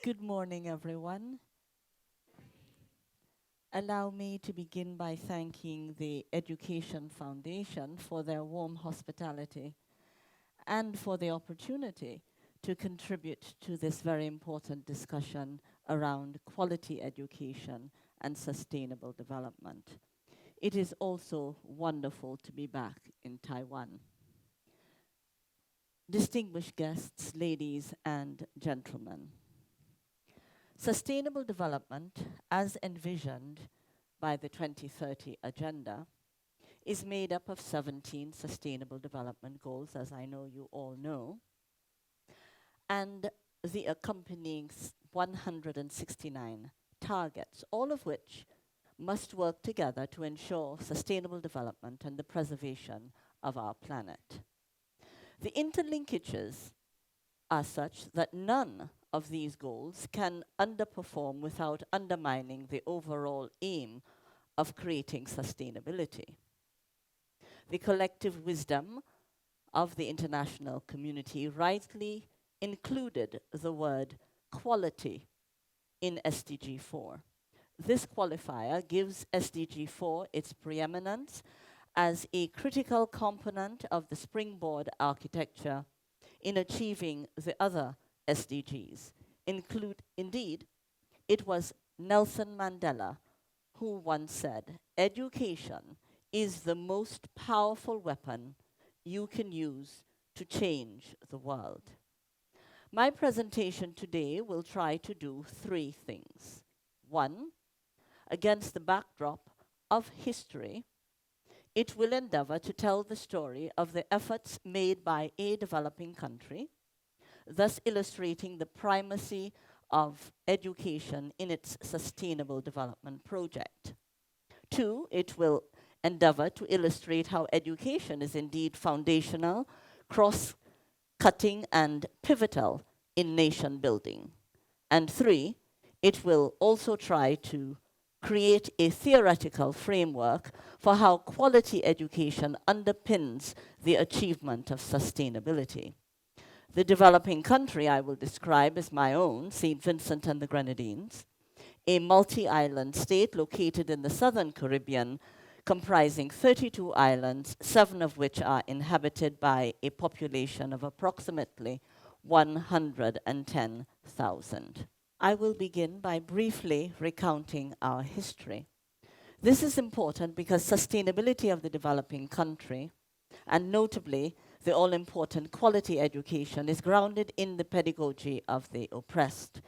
Good morning, everyone. Allow me to begin by thanking the Education Foundation for their warm hospitality and for the opportunity to contribute to this very important discussion around quality education and sustainable development. It is also wonderful to be back in Taiwan. Distinguished guests, ladies and gentlemen, sustainable development, as envisioned by the 2030 Agenda, is made up of 17 Sustainable Development Goals, as I know you all know, and the accompanying 169 targets, all of which must work together to ensure sustainable development and the preservation of our planet. The interlinkages are such that none of these goals can underperform without undermining the overall aim of creating sustainability. The collective wisdom of the international community rightly included the word quality in SDG 4. This qualifier gives SDG 4 its preeminence as a critical component of the springboard architecture in achieving the other SDGs. Indeed, it was Nelson Mandela who once said, "Education is the most powerful weapon you can use to change the world." My presentation today will try to do three things. One, against the backdrop of history, it will endeavor to tell the story of the efforts made by a developing country, thus illustrating the primacy of education in its sustainable development project. Two, it will endeavor to illustrate how education is indeed foundational, cross-cutting, and pivotal in nation building. And three, it will also try to create a theoretical framework for how quality education underpins the achievement of sustainability. The developing country I will describe as my own, St. Vincent and the Grenadines, a multi-island state located in the southern Caribbean, comprising 32 islands, 7 of which are inhabited by a population of approximately 110,000. I will begin by briefly recounting our history. This is important because sustainability of the developing country, and notably the all-important quality education, is grounded in the pedagogy of the oppressed,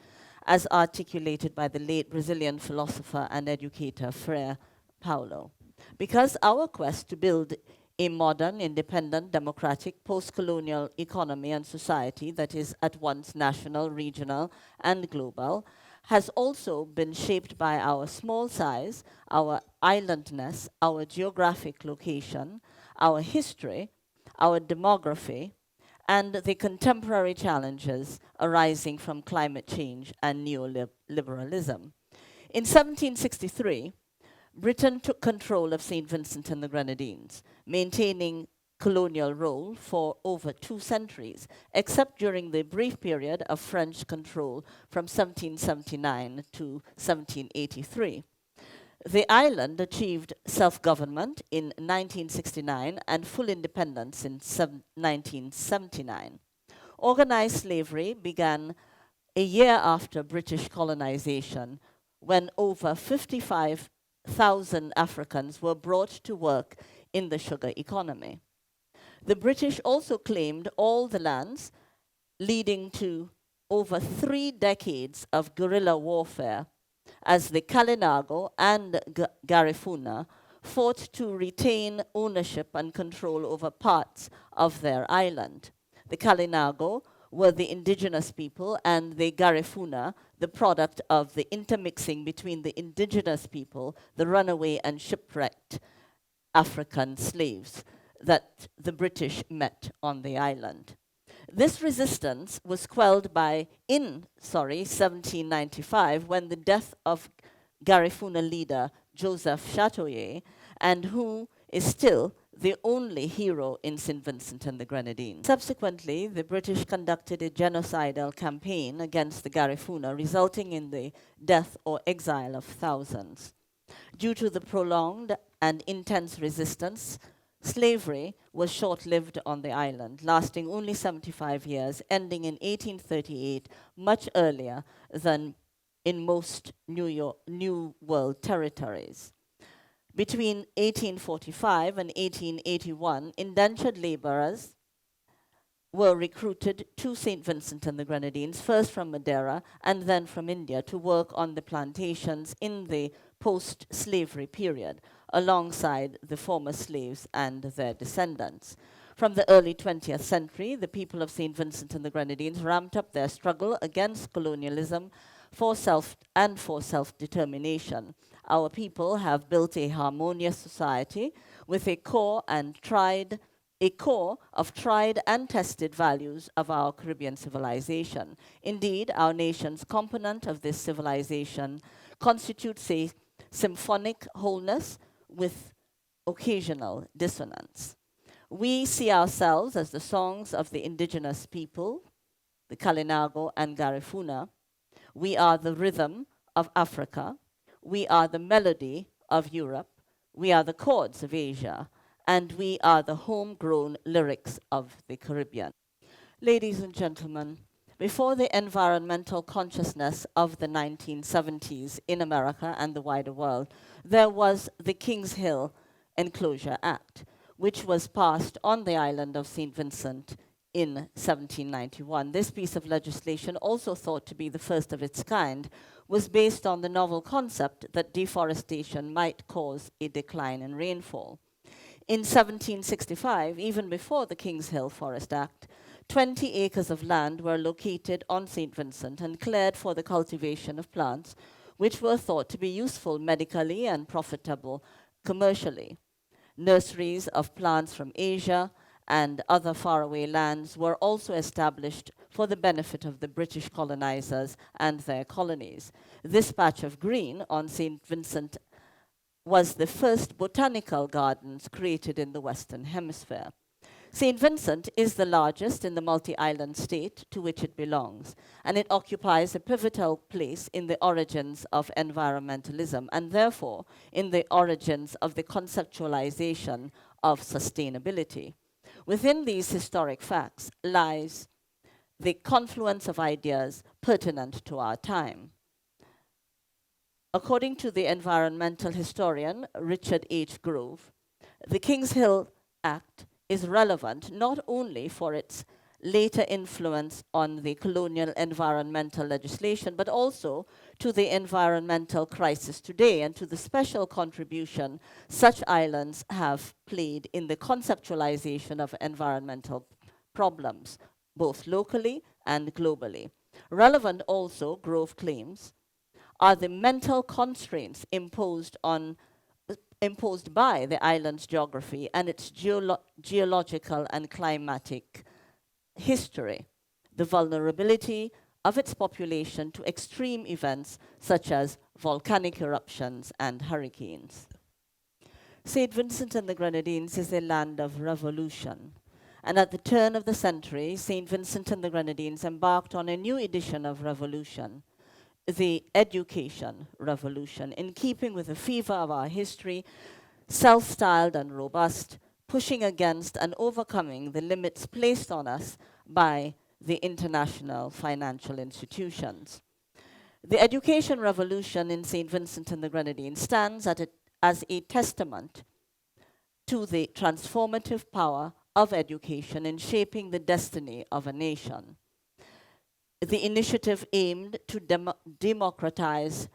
as articulated by the late Brazilian philosopher and educator Frei Paulo. Because our quest to build a modern, independent, democratic, post-colonial economy and society that is at once national, regional, and global has also been shaped by our small size, our islandness, our geographic location, our history, our demography, and the contemporary challenges arising from climate change and neoliberalism. In 1763, Britain took control of St. Vincent and the Grenadines, maintaining colonial role for over 2 centuries, except during the brief period of French control from 1779 to 1783. The island achieved self-government in 1969 and full independence in 1979. Organized slavery began a year after British colonization, when over 55,000 Africans were brought to work in the sugar economy. The British also claimed all the lands, leading to over 3 decades of guerrilla warfare, as the Kalinago and Garifuna fought to retain ownership and control over parts of their island. The Kalinago were the indigenous people, and the Garifuna, the product of the intermixing between the indigenous people, the runaway and shipwrecked African slaves that the British met on the island. This resistance was quelled in 1795, when the death of Garifuna leader Joseph Chatoyer, and who is still the only hero in St. Vincent and the Grenadines. Subsequently, the British conducted a genocidal campaign against the Garifuna, resulting in the death or exile of thousands. Due to the prolonged and intense resistance, slavery was short-lived on the island, lasting only 75 years, ending in 1838, much earlier than in most New World territories. Between 1845 and 1881, indentured laborers were recruited to St. Vincent and the Grenadines, first from Madeira and then from India, to work on the plantations in the post-slavery period, alongside the former slaves and their descendants. From the early 20th century, the people of St. Vincent and the Grenadines ramped up their struggle against colonialism for self-determination. Our people have built a harmonious society with a core of tried and tested values of our Caribbean civilization. Indeed, our nation's component of this civilization constitutes a symphonic wholeness with occasional dissonance. We see ourselves as the songs of the indigenous people, the Kalinago and Garifuna. We are the rhythm of Africa. We are the melody of Europe. We are the chords of Asia. And we are the homegrown lyrics of the Caribbean. Ladies and gentlemen, before the environmental consciousness of the 1970s in America and the wider world, there was the Kings Hill Enclosure Act, which was passed on the island of St. Vincent in 1791. This piece of legislation, also thought to be the first of its kind, was based on the novel concept that deforestation might cause a decline in rainfall. In 1765, even before the Kings Hill Forest Act, 20 acres of land were located on St. Vincent and cleared for the cultivation of plants, which were thought to be useful medically and profitable commercially. Nurseries of plants from Asia and other faraway lands were also established for the benefit of the British colonizers and their colonies. This patch of green on St. Vincent was the first botanical gardens created in the Western Hemisphere. St. Vincent is the largest in the multi-island state to which it belongs, and it occupies a pivotal place in the origins of environmentalism, and therefore in the origins of the conceptualization of sustainability. Within these historic facts lies the confluence of ideas pertinent to our time. According to the environmental historian Richard H. Grove, the Kings Hill Act is relevant not only for its later influence on the colonial environmental legislation, but also to the environmental crisis today and to the special contribution such islands have played in the conceptualization of environmental problems, both locally and globally. Relevant also, Grove claims, are the mental constraints imposed by the island's geography and its geological and climatic history, the vulnerability of its population to extreme events such as volcanic eruptions and hurricanes. St. Vincent and the Grenadines is a land of revolution, and at the turn of the century, St. Vincent and the Grenadines embarked on a new edition of revolution, the education revolution, in keeping with the fever of our history, self-styled and robust, pushing against and overcoming the limits placed on us by the international financial institutions. The education revolution in St. Vincent and the Grenadines stands as a testament to the transformative power of education in shaping the destiny of a nation. The initiative aimed to democratize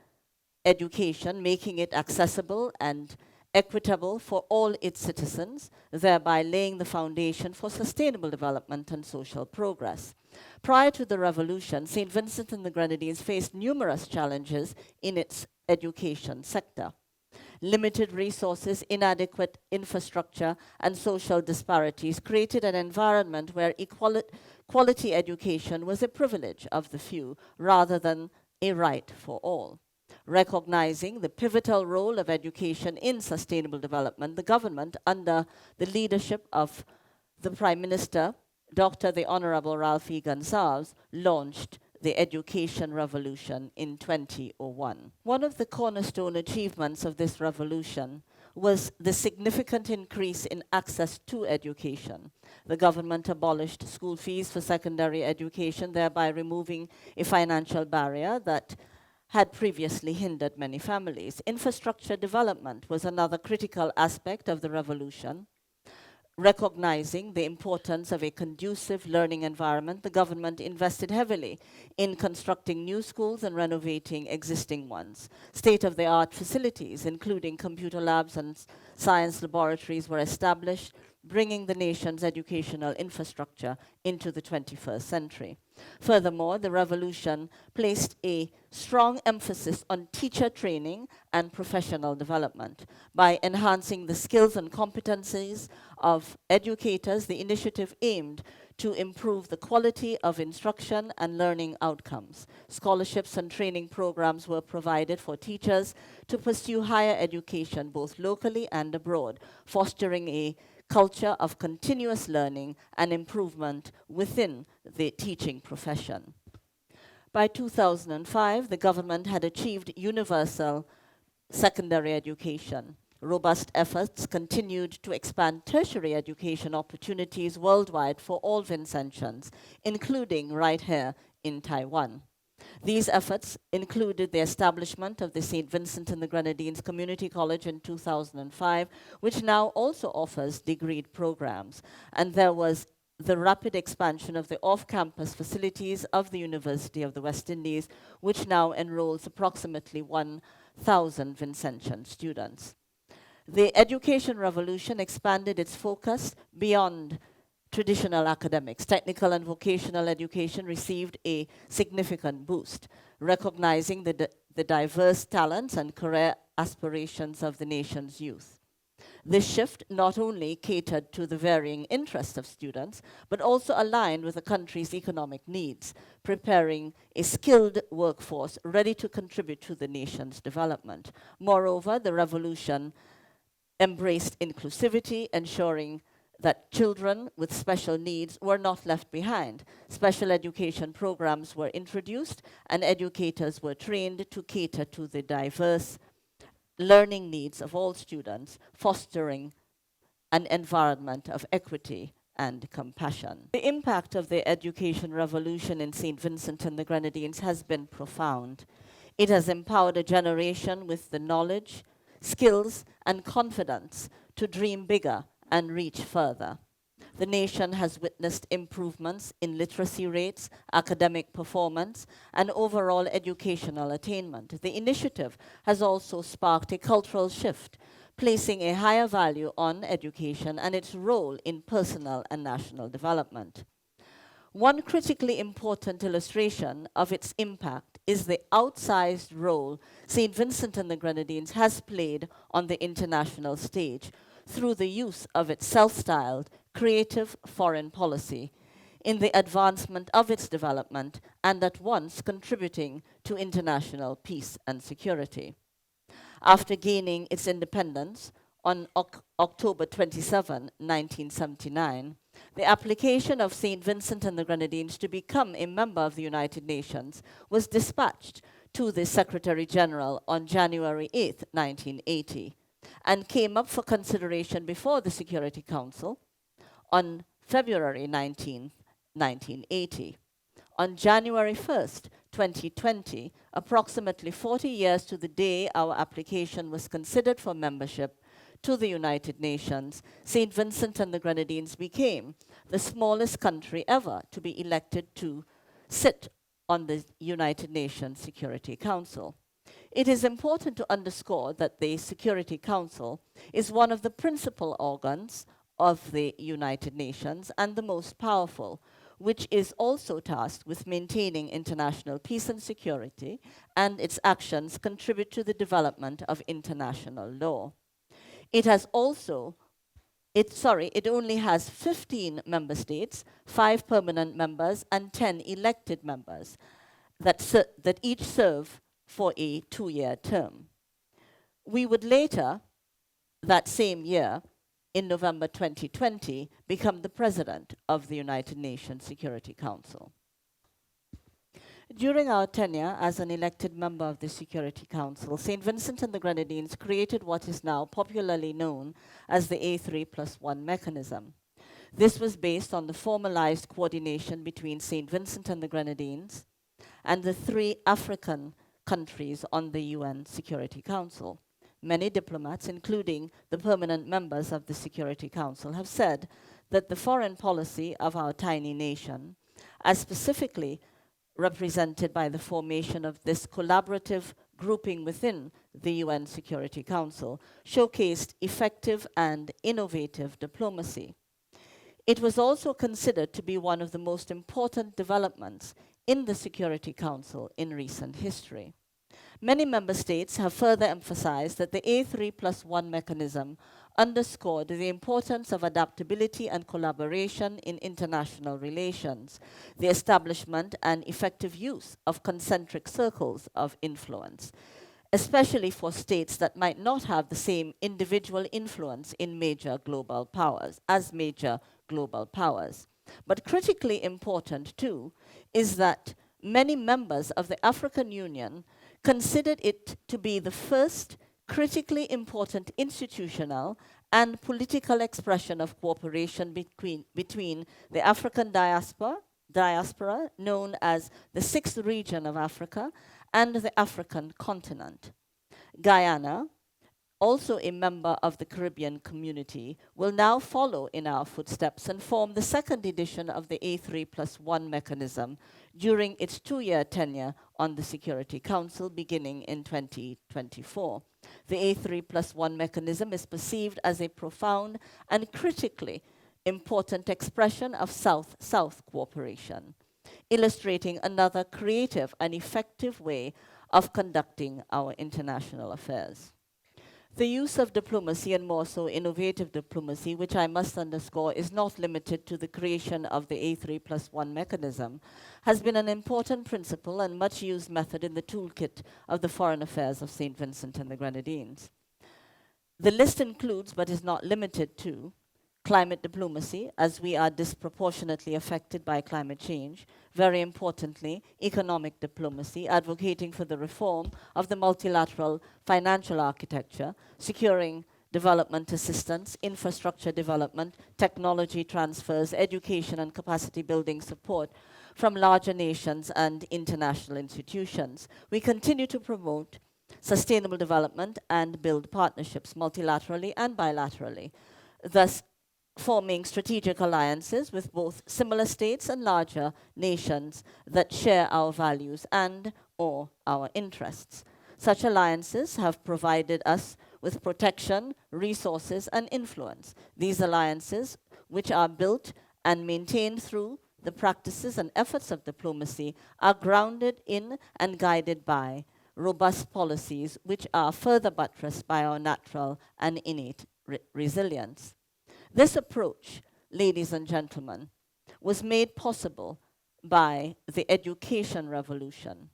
education, making it accessible and equitable for all its citizens, thereby laying the foundation for sustainable development and social progress. Prior to the revolution, St. Vincent and the Grenadines faced numerous challenges in its education sector. Limited resources, inadequate infrastructure, and social disparities created an environment where quality education was a privilege of the few rather than a right for all. Recognizing the pivotal role of education in sustainable development, the government, under the leadership of the Prime Minister, Dr. the Honorable Ralph E. Gonsalves, launched the education revolution in 2001. One of the cornerstone achievements of this revolution was the significant increase in access to education. The government abolished school fees for secondary education, thereby removing a financial barrier that had previously hindered many families. Infrastructure development was another critical aspect of the revolution. Recognizing the importance of a conducive learning environment, the government invested heavily in constructing new schools and renovating existing ones. State-of-the-art facilities, including computer labs and science laboratories, were established, bringing the nation's educational infrastructure into the 21st century. Furthermore, the revolution placed a strong emphasis on teacher training and professional development. By enhancing the skills and competencies of educators, the initiative aimed to improve the quality of instruction and learning outcomes. Scholarships and training programs were provided for teachers to pursue higher education both locally and abroad, fostering a culture of continuous learning and improvement within the teaching profession. By 2005, the government had achieved universal secondary education. Robust efforts continued to expand tertiary education opportunities worldwide for all Vincentians, including right here in Taiwan. These efforts included the establishment of the St. Vincent and the Grenadines Community College in 2005, which now also offers degreed programs. And there was the rapid expansion of the off-campus facilities of the University of the West Indies, which now enrolls approximately 1,000 Vincentian students. The education revolution expanded its focus beyond traditional academics. Technical and vocational education received a significant boost, recognizing the diverse talents and career aspirations of the nation's youth. This shift not only catered to the varying interests of students, but also aligned with the country's economic needs, preparing a skilled workforce ready to contribute to the nation's development. Moreover, the revolution embraced inclusivity, ensuring that children with special needs were not left behind. Special education programs were introduced and educators were trained to cater to the diverse learning needs of all students, fostering an environment of equity and compassion. The impact of the education revolution in St. Vincent and the Grenadines has been profound. It has empowered a generation with the knowledge, skills, and confidence to dream bigger and reach further. The nation has witnessed improvements in literacy rates, academic performance, and overall educational attainment. The initiative has also sparked a cultural shift, placing a higher value on education and its role in personal and national development. One critically important illustration of its impact is the outsized role St. Vincent and the Grenadines has played on the international stage through the use of its self-styled creative foreign policy in the advancement of its development and at once contributing to international peace and security. After gaining its independence on October 27, 1979, the application of St. Vincent and the Grenadines to become a member of the United Nations was dispatched to the Secretary General on January 8, 1980, and came up for consideration before the Security Council on February 19, 1980. On January 1st, 2020, approximately 40 years to the day our application was considered for membership to the United Nations, St. Vincent and the Grenadines became the smallest country ever to be elected to sit on the United Nations Security Council. It is important to underscore that the Security Council is one of the principal organs of the United Nations and the most powerful, which is also tasked with maintaining international peace and security, and its actions contribute to the development of international law. It only has 15 member states, 5 permanent members, and 10 elected members that each serve for a 2-year term. We would later, that same year, in November 2020, become the President of the United Nations Security Council. During our tenure as an elected member of the Security Council, St. Vincent and the Grenadines created what is now popularly known as the A3+1 mechanism. This was based on the formalized coordination between St. Vincent and the Grenadines and the 3 African countries on the UN Security Council. Many diplomats, including the permanent members of the Security Council, have said that the foreign policy of our tiny nation, as specifically represented by the formation of this collaborative grouping within the UN Security Council, showcased effective and innovative diplomacy. It was also considered to be one of the most important developments in the Security Council in recent history. Many member states have further emphasized that the A3+1 mechanism underscored the importance of adaptability and collaboration in international relations, the establishment and effective use of concentric circles of influence, especially for states that might not have the same individual influence in major global powers. But critically important, too, is that many members of the African Union considered it to be the first critically important institutional and political expression of cooperation between the African diaspora, known as the 6th region of Africa, and the African continent. Guyana, also a member of the Caribbean community, will now follow in our footsteps and form the 2nd edition of the A3+1 mechanism during its 2-year tenure on the Security Council beginning in 2024. The A3+1 mechanism is perceived as a profound and critically important expression of South-South cooperation, illustrating another creative and effective way of conducting our international affairs. The use of diplomacy, and more so innovative diplomacy, which I must underscore is not limited to the creation of the A3+1 mechanism, has been an important principle and much used method in the toolkit of the foreign affairs of St. Vincent and the Grenadines. The list includes, but is not limited to, climate diplomacy, as we are disproportionately affected by climate change. Very importantly, economic diplomacy, advocating for the reform of the multilateral financial architecture, securing development assistance, infrastructure development, technology transfers, education and capacity building support from larger nations and international institutions. We continue to promote sustainable development and build partnerships multilaterally and bilaterally, thus forming strategic alliances with both similar states and larger nations that share our values and or our interests. Such alliances have provided us with protection, resources, and influence. These alliances, which are built and maintained through the practices and efforts of diplomacy, are grounded in and guided by robust policies which are further buttressed by our natural and innate resilience. This approach, ladies and gentlemen, was made possible by the education revolution.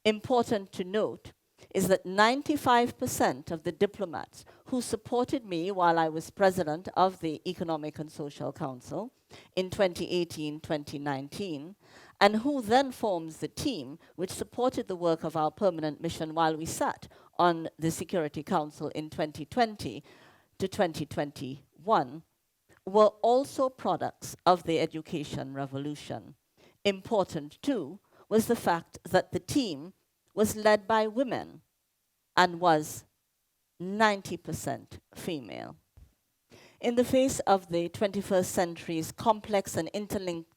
Important to note is that 95% of the diplomats who supported me while I was president of the Economic and Social Council in 2018-2019, and who then forms the team which supported the work of our permanent mission while we sat on the Security Council in 2020 to 2021, were also products of the education revolution. Important, too, was the fact that the team was led by women and was 90% female. In the face of the 21st century's complex and interlinked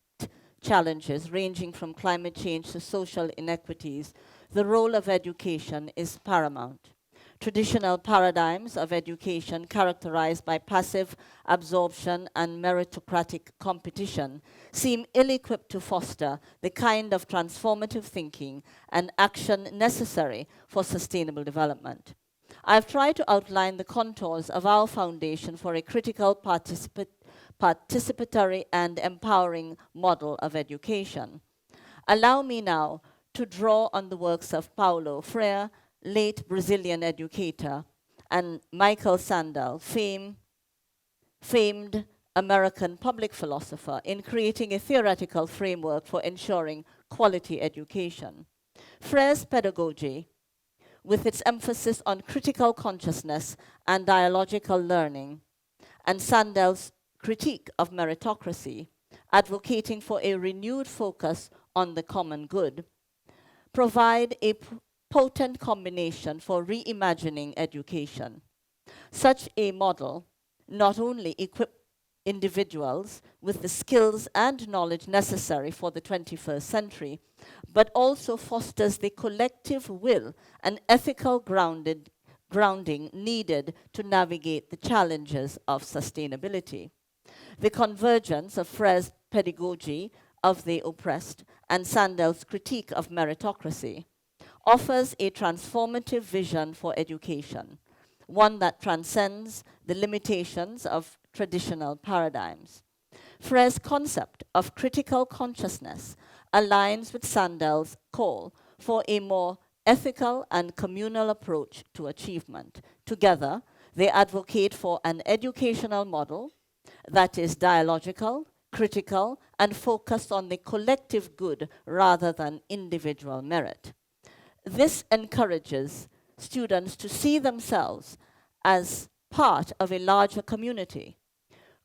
challenges ranging from climate change to social inequities, the role of education is paramount. Traditional paradigms of education characterized by passive absorption and meritocratic competition seem ill-equipped to foster the kind of transformative thinking and action necessary for sustainable development. I've tried to outline the contours of our foundation for a critical participatory and empowering model of education. Allow me now to draw on the works of Paulo Freire, late Brazilian educator, and Michael Sandel, famed American public philosopher, in creating a theoretical framework for ensuring quality education. Freire's pedagogy, with its emphasis on critical consciousness and dialogical learning, and Sandel's critique of meritocracy, advocating for a renewed focus on the common good, provide a potent combination for reimagining education. Such a model not only equips individuals with the skills and knowledge necessary for the 21st century, but also fosters the collective will and ethical grounding needed to navigate the challenges of sustainability. The convergence of Freire's pedagogy of the oppressed and Sandel's critique of meritocracy offers a transformative vision for education, one that transcends the limitations of traditional paradigms. Freire's concept of critical consciousness aligns with Sandel's call for a more ethical and communal approach to achievement. Together, they advocate for an educational model that is dialogical, critical, and focused on the collective good rather than individual merit. This encourages students to see themselves as part of a larger community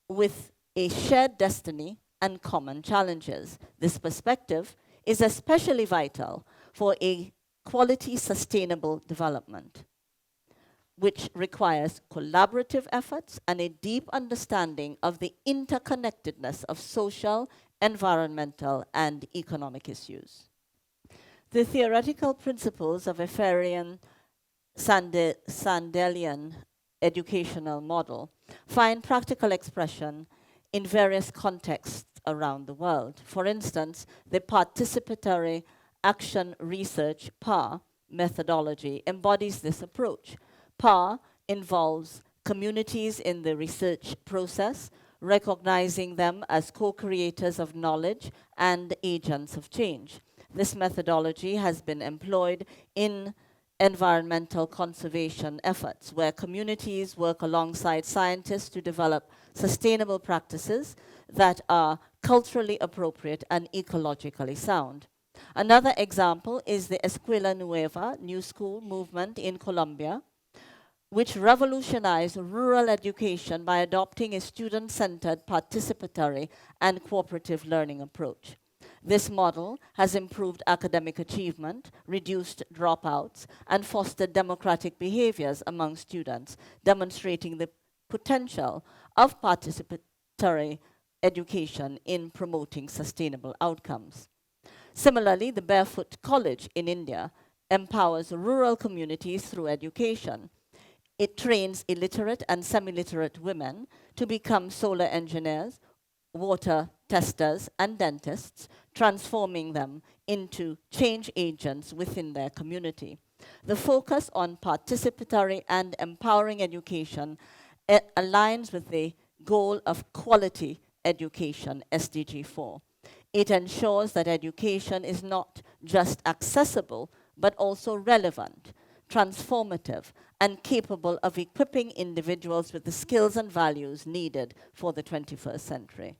with a shared destiny and common challenges. This perspective is especially vital for a quality, sustainable development, which requires collaborative efforts and a deep understanding of the interconnectedness of social, environmental, and economic issues. The theoretical principles of a Freirean Sandelian educational model find practical expression in various contexts around the world. For instance, the participatory action research PAR methodology embodies this approach. PAR involves communities in the research process, recognizing them as co-creators of knowledge and agents of change. This methodology has been employed in environmental conservation efforts, where communities work alongside scientists to develop sustainable practices that are culturally appropriate and ecologically sound. Another example is the Escuela Nueva, New School movement in Colombia, which revolutionized rural education by adopting a student-centered, participatory, and cooperative learning approach. This model has improved academic achievement, reduced dropouts, and fostered democratic behaviors among students, demonstrating the potential of participatory education in promoting sustainable outcomes. Similarly, the Barefoot College in India empowers rural communities through education. It trains illiterate and semi-literate women to become solar engineers, water testers, and dentists, transforming them into change agents within their community. The focus on participatory and empowering education aligns with the goal of quality education, SDG 4. It ensures that education is not just accessible, but also relevant, transformative, and capable of equipping individuals with the skills and values needed for the 21st century.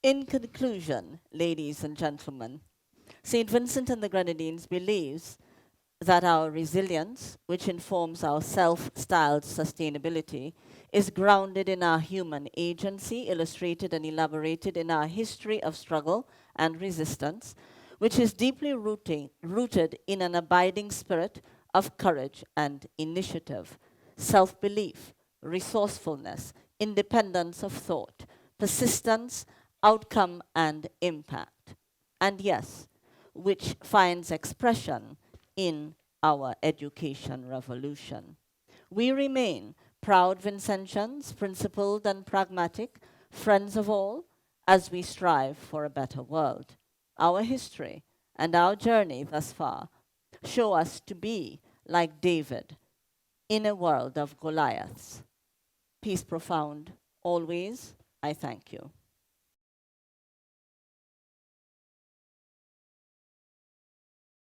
In conclusion, ladies and gentlemen, St. Vincent and the Grenadines believes that our resilience, which informs our self-styled sustainability, is grounded in our human agency, illustrated and elaborated in our history of struggle and resistance, which is deeply rooted in an abiding spirit of courage and initiative, self-belief, resourcefulness, independence of thought, persistence, outcome, and impact. And yes, which finds expression in our education revolution. We remain proud Vincentians, principled and pragmatic, friends of all, as we strive for a better world. Our history and our journey thus far show us to be like David in a world of Goliaths. Peace profound, always. I thank you.